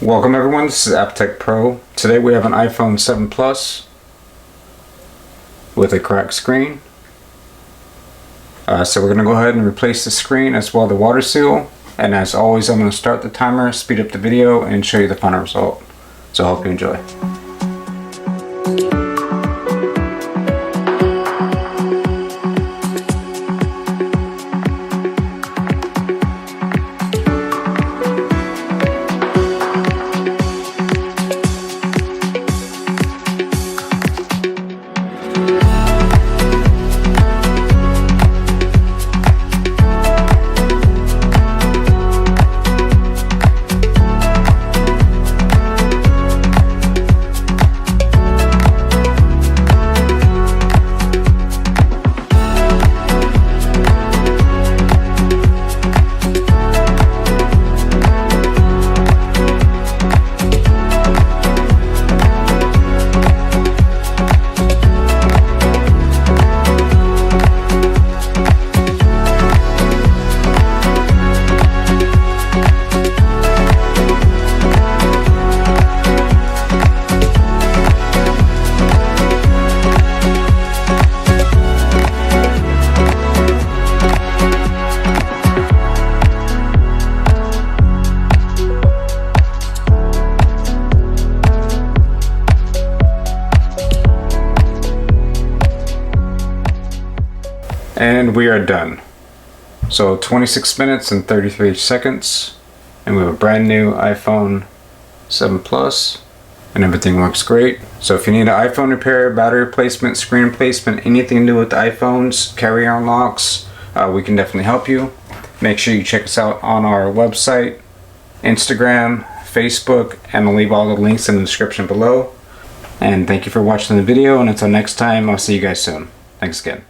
Welcome everyone, this is AppTech Pro. Today we have an iPhone 7 Plus with a cracked screen. So we're going to go ahead and replace the screen as well as the water seal. And as always, I'm going to start the timer, speed up the video, and show you the final result. So I hope you enjoy. And we are done. So 26 minutes and 33 seconds, and we have a brand new iPhone 7 Plus, and everything works great. So if you need an iPhone repair, battery replacement, screen replacement, anything to do with the iPhones, carry-on locks, we can definitely help you. Make sure you check us out on our website, Instagram, Facebook, and I'll leave all the links in the description below. And thank you for watching the video, and until next time, I'll see you guys soon. Thanks again.